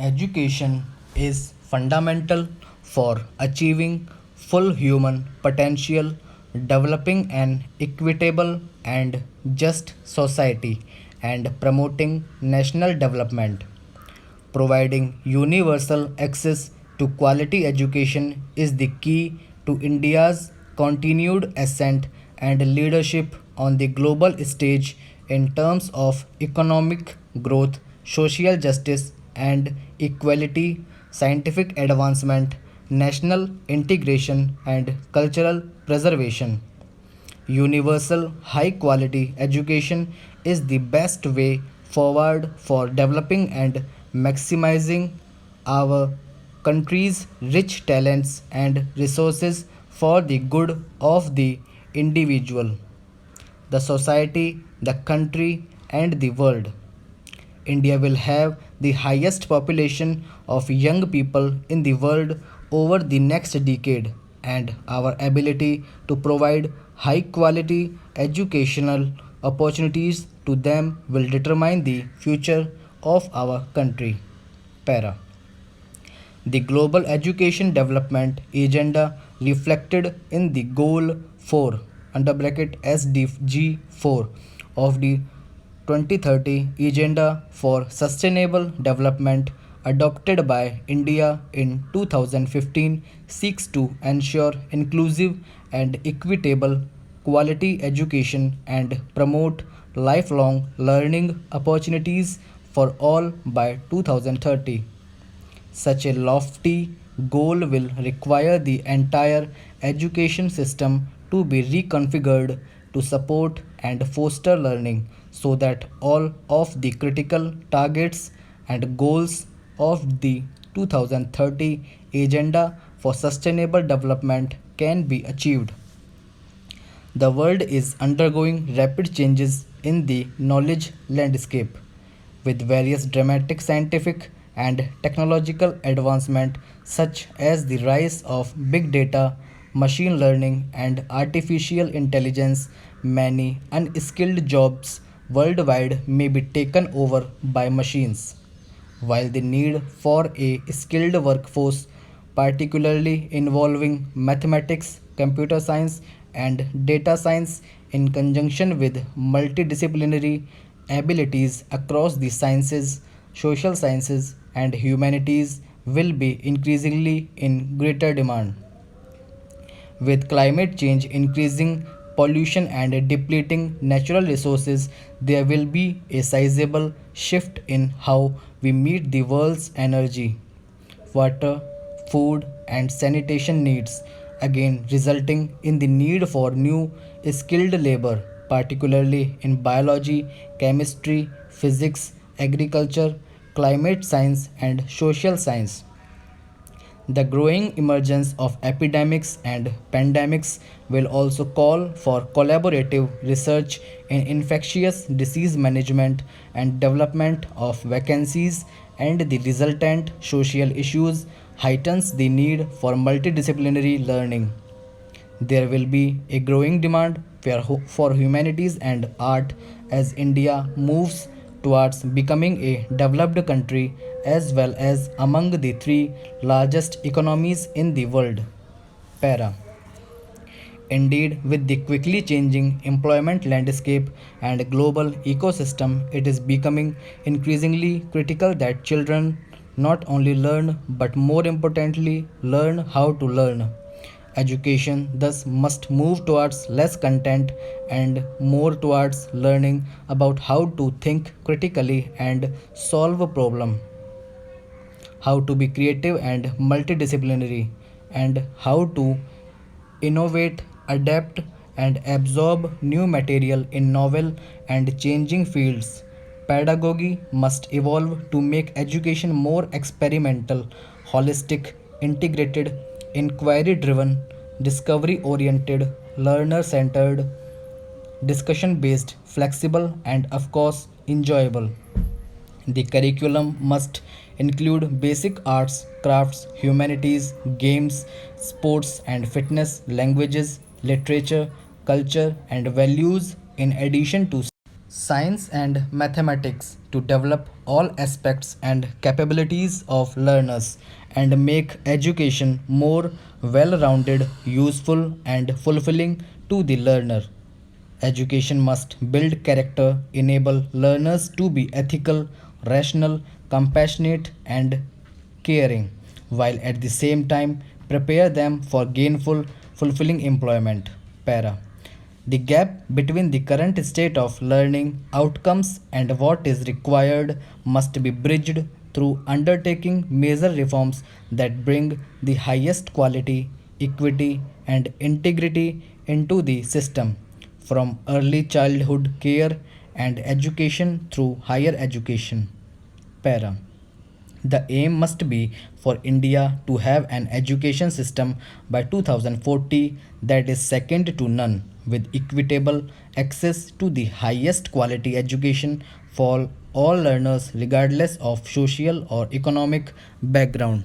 Education is fundamental for achieving full human potential, developing an equitable and just society, and promoting national development. Providing universal access to quality education is the key to India's continued ascent and leadership on the global stage in terms of economic growth, social justice and equality, scientific advancement, national integration, and cultural preservation. Universal high quality education is the best way forward for developing and maximizing our country's rich talents and resources for the good of the individual, the society, the country, and the world. India will have the highest population of young people in the world over the next decade, and our ability to provide high quality educational opportunities to them will determine the future of our country. Para. The Global Education Development Agenda reflected in the Goal 4 under bracket SDG 4 of the 2030 Agenda for Sustainable Development adopted by India in 2015 seeks to ensure inclusive and equitable quality education and promote lifelong learning opportunities for all by 2030. Such a lofty goal will require the entire education system to be reconfigured to support and foster learning so that all of the critical targets and goals of the 2030 Agenda for Sustainable Development can be achieved. The world is undergoing rapid changes in the knowledge landscape, with various dramatic scientific and technological advancement such as the rise of big data, machine learning and artificial intelligence. Many unskilled jobs worldwide may be taken over by machines, while the need for a skilled workforce, particularly involving mathematics, computer science, and data science, in conjunction with multidisciplinary abilities across the sciences, social sciences, and humanities, will be increasingly in greater demand. With climate change increasing pollution and depleting natural resources, there will be a sizable shift in how we meet the world's energy, water, food, and sanitation needs, again resulting in the need for new skilled labor, particularly in biology, chemistry, physics, agriculture, climate science, and social science. The growing emergence of epidemics and pandemics will also call for collaborative research in infectious disease management and development of vaccines, and the resultant social issues heightens the need for multidisciplinary learning. There will be a growing demand for humanities and art as India moves towards becoming a developed country as well as among the three largest economies in the world. Para. Indeed, with the quickly changing employment landscape and global ecosystem, it is becoming increasingly critical that children not only learn but more importantly learn how to learn. Education thus must move towards less content and more towards learning about how to think critically and solve a problem, how to be creative and multidisciplinary, and how to innovate, adapt, and absorb new material in novel and changing fields. Pedagogy must evolve to make education more experimental, holistic, integrated, inquiry driven, discovery oriented, learner centered, discussion based, flexible, and of course, enjoyable. The curriculum must include basic arts, crafts, humanities, games, sports and fitness, languages, literature, culture, and values in addition to science and mathematics to develop all aspects and capabilities of learners and make education more well rounded, useful, and fulfilling to the learner. Education must build character, enable learners to be ethical, rational, compassionate, and caring, while at the same time prepare them for gainful, fulfilling employment. Para. The gap between the current state of learning outcomes and what is required must be bridged through undertaking major reforms that bring the highest quality, equity, and integrity into the system, from early childhood care and education through higher education. Para. The aim must be for India to have an education system by 2040 that is second to none, with equitable access to the highest quality education for all learners regardless of social or economic background.